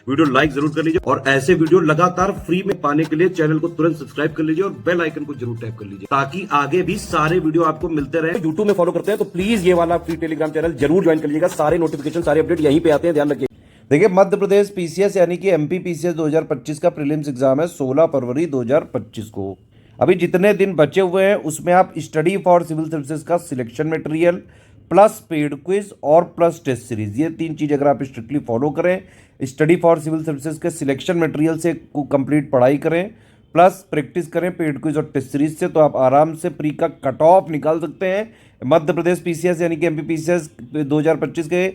Video like जरूर कर लीजिए और ऐसे वीडियो लगातार फ्री में पाने के लिए चैनल को तुरंत सब्सक्राइब कर लीजिए और बेल आइकन को जरूर टैप कर लीजिए ताकि आगे भी सारे वीडियो आपको मिलते रहे। यूट्यूब में फॉलो करते हैं तो प्लीज ये वाला फ्री टेलीग्राम चैनल जरूर ज्वाइन कर लीजिएगा। सारे नोटिफिकेशन सारे अपडेट यहीं पे आते हैं, ध्यान रखिए। देखिए, मध्य प्रदेश पीसीएस यानी कि एमपी पीसीएस 2025 का प्रीलिम्स एग्जाम है 16 फरवरी 2025 को। अभी जितने दिन बचे हुए हैं उसमें आप स्टडी फॉर सिविल सर्विसेज का selection material plus paid quiz और प्लस टेस्ट सीरीज, ये तीन चीज़ अगर आप स्ट्रिक्टली फॉलो करें, स्टडी फॉर सिविल सर्विसेज के सिलेक्शन मटेरियल से कंप्लीट पढ़ाई करें प्लस प्रैक्टिस करें पेड क्विज और टेस्ट सीरीज से, तो आप आराम से प्री का कट ऑफ निकाल सकते हैं। मध्य प्रदेश पीसीएस यानी कि एमपी पीसीएस 2025 के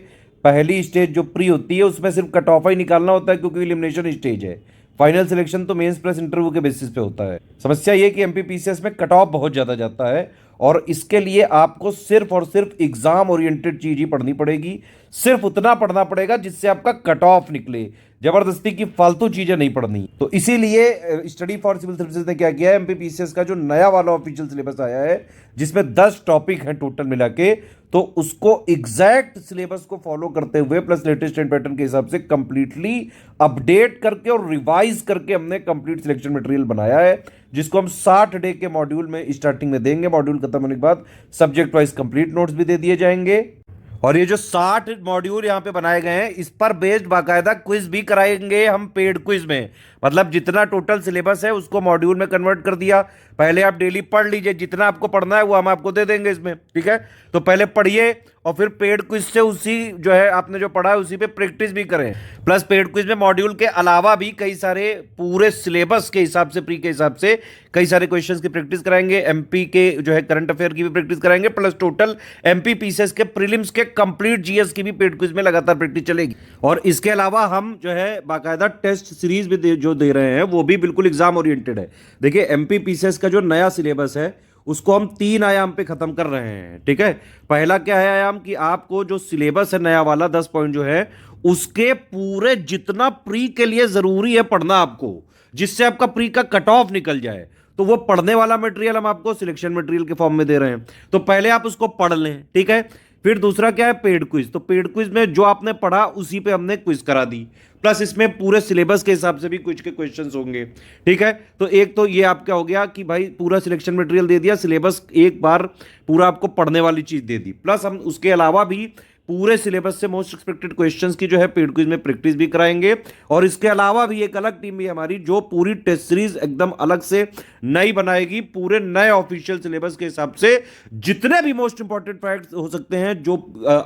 पहली स्टेज जो प्री होती है उसमें सिर्फ कट ऑफ ही निकालना होता है क्योंकि एलिमिनेशन स्टेज है। फाइनल सिलेक्शन तो मेंस प्लस इंटरव्यू के बेसिस पे होता है। समस्या ये कि एमपी पीसीएस में कट ऑफ बहुत ज़्यादा जाता है और इसके लिए आपको सिर्फ और सिर्फ एग्जाम ओरिएंटेड चीज ही पढ़नी पड़ेगी। सिर्फ उतना पढ़ना पड़ेगा जिससे आपका कट ऑफ निकले, जबरदस्ती की फालतू चीजें नहीं पढ़नी। तो इसीलिए स्टडी फॉर सिविल सर्विसेज ने क्या किया है, एमपी पीसीएस का जो नया वाला ऑफिशियल सिलेबस आया है जिसमें 10 टॉपिक हैं टोटल मिला के, तो उसको एग्जैक्ट सिलेबस को फॉलो करते हुए प्लस लेटेस्ट ट्रेंड पैटर्न के हिसाब से कंप्लीटली अपडेट करके और रिवाइज करके हमने कंप्लीट सिलेक्शन मटेरियल बनाया है, जिसको हम 60 डे के मॉड्यूल में स्टार्टिंग में देंगे। मॉड्यूल खत्म होने के बाद सब्जेक्ट वाइज कंप्लीट नोट्स भी दे दिए जाएंगे और ये जो 60 मॉड्यूल यहाँ पे बनाए गए हैं इस पर बेस्ड बाकायदा क्विज भी कराएंगे हम पेड क्विज में। मतलब जितना टोटल सिलेबस है उसको मॉड्यूल में कन्वर्ट कर दिया। पहले आप डेली पढ़ लीजिए, जितना आपको पढ़ना है वो हम आपको दे देंगे इसमें, ठीक है। तो पहले पढ़िए और फिर पेड क्विज से उसी जो है आपने जो पढ़ा है उसी पे प्रैक्टिस भी करें। प्लस पेड क्विज में मॉड्यूल के अलावा भी कई सारे पूरे सिलेबस के हिसाब से प्री के हिसाब से कई सारे क्वेश्चंस की प्रैक्टिस कराएंगे, एमपी के जो है करंट अफेयर की भी प्रैक्टिस कराएंगे, प्लस टोटल एमपी पीसीएस के प्रीलिम्स के कंप्लीट जीएस की भी पेड क्विज में लगातार प्रैक्टिस चलेगी। और इसके अलावा हम जो है बाकायदा टेस्ट सीरीज भी जो दे रहे हैं वो भी बिल्कुल एग्जाम ओरिएंटेड है। देखिए, एमपी पीसीएस का जो नया सिलेबस है उसको हम 3 आयाम पे खत्म कर रहे हैं, ठीक है। पहला क्या है आयाम कि आपको जो सिलेबस है नया वाला 10 पॉइंट जो है उसके पूरे जितना प्री के लिए जरूरी है पढ़ना आपको, जिससे आपका प्री का कट ऑफ निकल जाए, तो वो पढ़ने वाला मटेरियल हम आपको सिलेक्शन मटेरियल के फॉर्म में दे रहे हैं। तो पहले आप उसको पढ़ लें, ठीक है। फिर दूसरा क्या है, पेड क्विज। तो पेड क्विज में जो आपने पढ़ा उसी पे हमने क्विज करा दी, प्लस इसमें पूरे सिलेबस के हिसाब से भी कुछ के क्वेश्चंस होंगे, ठीक है। तो एक तो ये आपका हो गया कि भाई पूरा सिलेक्शन मटेरियल दे दिया, सिलेबस एक बार पूरा आपको पढ़ने वाली चीज दे दी, प्लस हम उसके अलावा भी पूरे सिलेबस से मोस्ट एक्सपेक्टेड क्वेश्चंस की जो है पेड क्विज में प्रैक्टिस भी कराएंगे। और इसके अलावा भी एक अलग टीम भी हमारी जो पूरी टेस्ट सीरीज एकदम अलग से नई बनाएगी, पूरे नए ऑफिशियल सिलेबस के हिसाब से जितने भी मोस्ट इंपॉर्टेंट फैक्ट्स हो सकते हैं जो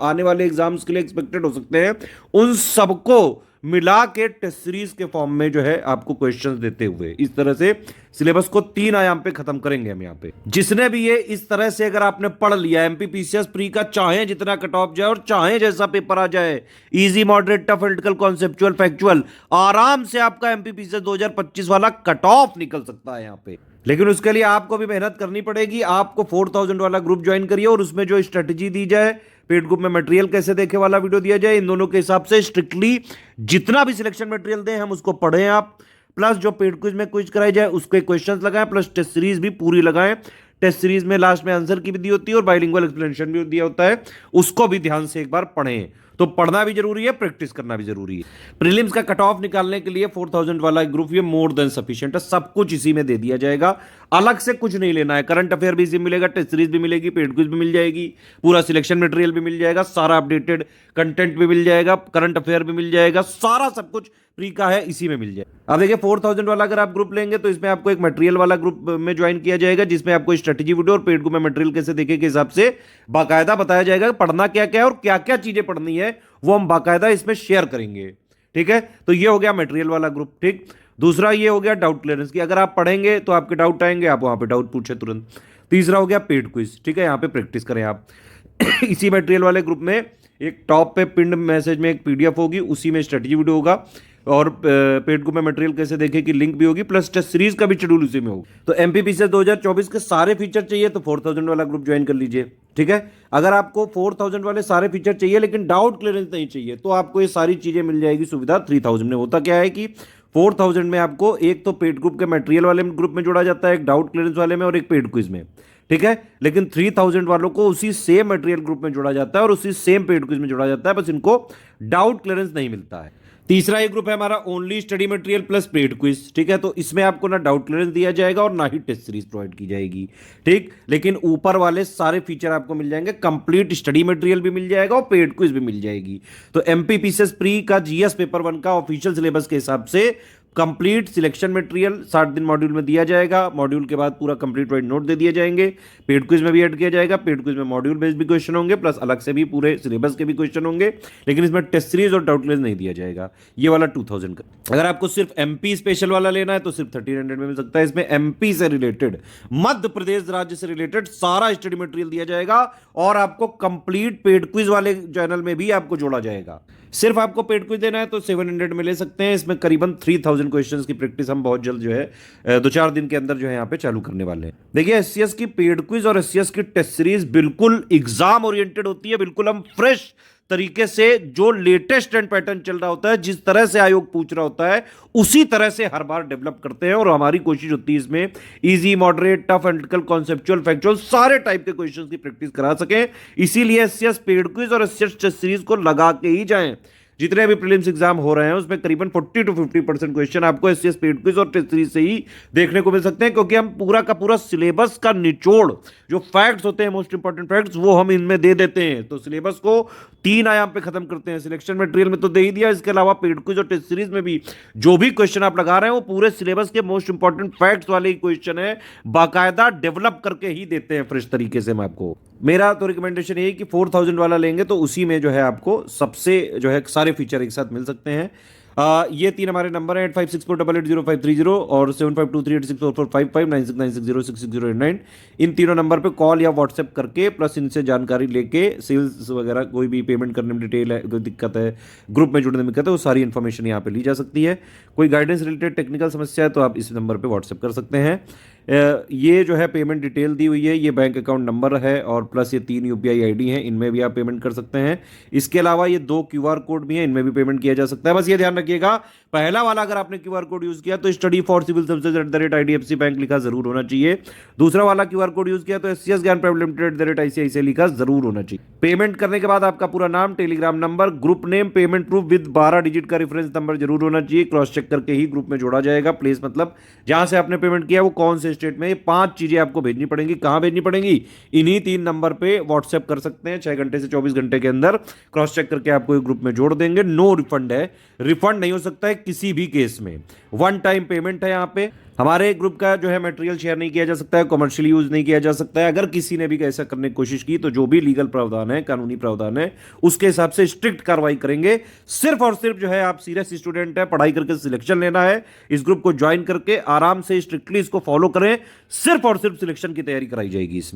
आने वाले एग्जाम्स के लिए एक्सपेक्टेड हो सकते हैं उन सबको मिला के टेस्ट सीरीज के फॉर्म में जो है आपको क्वेश्चंस देते हुए इस तरह से सिलेबस को 3 आयाम पे खत्म करेंगे हम यहाँ पे। जिसने भी ये इस तरह से अगर आपने पढ़ लिया एमपी पीसीएस प्री का, चाहे जितना कट ऑफ जाए और चाहे जैसा पेपर आ जाए, easy moderate tough एलिटिकल conceptual factual, आराम से आपका एमपी पीसीएस 2025 वाला कट ऑफ निकल सकता है यहाँ पे। लेकिन उसके लिए आपको भी मेहनत करनी पड़ेगी। आपको 4000 वाला ग्रुप ज्वाइन करिए और उसमें जो स्ट्रेटेजी दी जाए, पेड ग्रुप में मटेरियल कैसे देखे वाला वीडियो दिया जाए, इन दोनों के हिसाब से स्ट्रिक्टली जितना भी सिलेक्शन मटेरियल दें हम उसको पढ़ें आप, प्लस जो पेड क्विज में क्विज कराई जाए उसके क्वेश्चंस लगाएं, प्लस टेस्ट सीरीज भी पूरी लगाएं। टेस्ट सीरीज में लास्ट में आंसर की भी दी होती है और बाइलिंगुअल एक्सप्लेनेशन भी दिया होता है, उसको भी ध्यान से एक बार पढ़ें। तो पढ़ना भी जरूरी है, प्रैक्टिस करना भी जरूरी है। प्रीलिम्स का कट ऑफ निकालने के लिए 4000 वाला ग्रुप ये मोर देन सफिशिएंट है, सब कुछ इसी में दे दिया जाएगा, अलग से कुछ नहीं लेना है। करंट अफेयर भी इसी में मिलेगा, टेस्ट सीरीज भी मिलेगी, पेड क्विज भी मिल जाएगी, पूरा सिलेक्शन मटेरियल भी मिल जाएगा, सारा अपडेटेड कंटेंट भी मिल जाएगा, करंट अफेयर भी मिल जाएगा, सारा सब कुछ फ्री का है, इसी में मिल जाए। अब देखिए 4000 वाला अगर आप ग्रुप लेंगे तो इसमें आपको एक मटेरियल वाला ग्रुप में ज्वाइन किया जाएगा जिसमें आपको स्ट्रेटेजी वीडियो और पेड ग्रुप में मटेरियल कैसे देखे के हिसाब से बाकायदा बताया जाएगा पढ़ना क्या क्या है और क्या क्या चीजें पढ़नी है, वो हम बाकायदा इसमें शेयर करेंगे, ठीक है। तो ये हो गया मटेरियल वाला ग्रुप, ठीक। दूसरा ये हो गया डाउट क्लियरेंस की, अगर आप पढ़ेंगे तो आपके डाउट आएंगे, आप वहां पे डाउट पूछे तुरंत। तीसरा हो गया पेड क्विज, ठीक है, यहाँ पे प्रैक्टिस करें आप। इसी मटेरियल वाले ग्रुप में एक टॉप पे पिंड मैसेज में एक पीडीएफ होगी, उसी में स्ट्रेटेजी वीडियो होगा और पेड ग्रुप में मटेरियल कैसे देखे की लिंक भी होगी, प्लस टेस्ट सीरीज का भी शेड्यूल उसी में होगा। तो एमपी पीसीएस 2024 के सारे फीचर चाहिए तो 4000 वाला ग्रुप ज्वाइन कर लीजिए, ठीक है। अगर आपको 4000 वाले सारे फीचर चाहिए लेकिन डाउट क्लियरेंस नहीं चाहिए तो आपको ये सारी चीजें मिल जाएगी सुविधा 3000 में। होता क्या है कि 4000 में आपको एक तो पेड ग्रुप के मटेरियल वाले ग्रुप में जोड़ा जाता है, एक डाउट क्लियरेंस वाले में और एक पेड क्विज में, ठीक है। लेकिन 3000 वालों को उसी सेम मटेरियल ग्रुप में जोड़ा जाता है और उसी सेम पेड क्विज में जोड़ा जाता है, बस इनको डाउट क्लियरेंस नहीं मिलता है। तीसरा ये ग्रुप है हमारा only study material plus paid quiz, ठीक है। तो इसमें आपको ना डाउट क्लियरेंस दिया जाएगा और ना ही टेस्ट सीरीज प्रोवाइड की जाएगी, ठीक। लेकिन ऊपर वाले सारे फीचर आपको मिल जाएंगे, कंप्लीट स्टडी मटेरियल भी मिल जाएगा और पेड क्विज भी मिल जाएगी। तो एमपीपीसीएस प्री का जीएस पेपर 1 का ऑफिशियल सिलेबस के हिसाब से कंप्लीट सिलेक्शन मटेरियल 60 दिन मॉड्यूल में दिया जाएगा। मॉड्यूल के बाद पूरा कंप्लीट वाइड नोट दे दिए जाएंगे। पेड क्विज में भी ऐड किया जाएगा। पेड क्विज में मॉड्यूल बेस्ड भी क्वेश्चन होंगे, प्लस अलग से भी पूरे सिलेबस के भी क्वेश्चन होंगे, लेकिन इसमें टेस्ट सीरीज और डाउट क्लियरेंस नहीं दिया जाएगा। ये वाला 2000 का। अगर आपको सिर्फ एमपी स्पेशल वाला लेना है तो सिर्फ 1300 में मिल सकता है। इसमें एमपी से रिलेटेड, मध्य प्रदेश राज्य से रिलेटेड सारा स्टडी मटेरियल दिया जाएगा और आपको कंप्लीट पेड क्विज वाले चैनल में भी आपको जोड़ा जाएगा। सिर्फ आपको पेड क्विज देना है तो 700 में ले सकते हैं। इसमें करीबन 3000 क्वेश्चंस की प्रैक्टिस हम बहुत जल्द जो है 2-4 दिन के अंदर जो है यहाँ पे चालू करने वाले हैं। देखिए एससीएस की पेड क्विज और एससीएस की टेस्ट सीरीज बिल्कुल एग्जाम ओरिएंटेड होती है। बिल्कुल हम फ्रेश तरीके से जो लेटेस्ट ट्रेंड पैटर्न चल रहा होता है, जिस तरह से आयोग पूछ रहा होता है, उसी तरह से हर बार डेवलप करते हैं। और हमारी कोशिश होती है इसमें easy, moderate, tough, analytical, conceptual, factual सारे टाइप के क्वेश्चंस की प्रैक्टिस करा सकें। इसीलिए एससीएस पेड क्विज और एससीएस टेस्ट सीरीज को लगा के ही जाएं। जितने भी प्रीलिम्स एग्जाम हो रहे हैं उसमें करीबन 40 to 50% क्वेश्चन आपको एससीएस पेड क्विज और टेस्ट सीरीज से ही देखने को मिल सकते हैं, क्योंकि हम पूरा का पूरा सिलेबस का निचोड़, जो फैक्ट्स होते हैं, मोस्ट इंपॉर्टेंट फैक्ट्स, वो हम इनमें दे देते हैं। तो सिलेबस को 3 आयाम पे खत्म करते हैं। सिलेक्शन मटेरियल में तो दे ही दिया, इसके अलावा पेड क्विज और टेस्ट सीरीज में भी जो भी क्वेश्चन आप लगा रहे हैं वो पूरे सिलेबस के मोस्ट इंपॉर्टेंट फैक्ट्स वाले ही क्वेश्चन है, बाकायदा डेवलप करके ही देते हैं फ्रेश तरीके से हम आपको। मेरा तो रिकमेंडेशन ये है कि 4000 वाला लेंगे तो उसी में जो है आपको सबसे जो है सारे फीचर एक साथ मिल सकते हैं। ये 3 हमारे नंबर हैं 8564880530 और 7523864455 9696066089। इन तीनों नंबर पे कॉल या व्हाट्सएप करके प्लस इनसे जानकारी लेके, सेल्स वगैरह कोई भी पेमेंट करने में डिटेल है, कोई दिक्कत है, ग्रुप में जुड़ने में दिक्कत है, वो सारी इन्फॉर्मेशन यहाँ पे ली जा सकती है। कोई गाइडेंस रिलेटेड टेक्निकल समस्या है तो आप इस नंबर पे व्हाट्सएप कर सकते हैं। ये जो है पेमेंट डिटेल दी हुई है, ये बैंक अकाउंट नंबर है और प्लस ये 3 यूपीआई आईडी हैं, इनमें भी आप पेमेंट कर सकते हैं। इसके अलावा ये 2 क्यूआर कोड भी हैं, इनमें भी पेमेंट किया जा सकता है। बस ये ध्यान रखिएगा, पहला वाला अगर आपने क्यूआर कोड यूज किया तो study for civil services @IDFC bank लिखा जरूर होना चाहिए। दूसरा वाला क्यूआर कोड यूज किया तो एससीएस ज्ञान प्राइवेट लिमिटेड @ICICI लिखा जरूर होना चाहिए। पेमेंट करने के बाद आपका पूरा नाम, Telegram number, group name, payment proof with 12 digit का रेफरेंस नंबर जरूर होना चाहिए। क्रॉस चेक करके ही ग्रुप में जोड़ा जाएगा। प्लेस मतलब जहां से आपने पेमेंट किया वो कौन से स्टेट में, ये 5 चीजें आपको भेजनी पड़ेंगी। कहां भेजनी पड़ेंगी? इन्हीं 3 नंबर पे व्हाट्सएप कर सकते हैं। 6 घंटे से 24 घंटे के अंदर क्रॉस चेक करके आपको ग्रुप में जोड़ देंगे। नो रिफंड है, रिफंड नहीं हो सकता है किसी भी केस में। 1 टाइम पेमेंट है। यहाँ पे हमारे ग्रुप का जो है मटेरियल शेयर नहीं किया जा सकता है, कमर्शियल यूज नहीं किया जा सकता है। अगर किसी ने भी ऐसा करने की कोशिश की तो जो भी लीगल प्रावधान है, कानूनी प्रावधान है, उसके हिसाब से स्ट्रिक्ट कार्रवाई करेंगे। सिर्फ और सिर्फ जो है आप सीरियस स्टूडेंट है, पढ़ाई करके सिलेक्शन लेना है, इस ग्रुप को ज्वाइन करके आराम से स्ट्रिक्टली इसको फॉलो करें। सिर्फ और सिर्फ सिलेक्शन की तैयारी कराई जाएगी इसमें।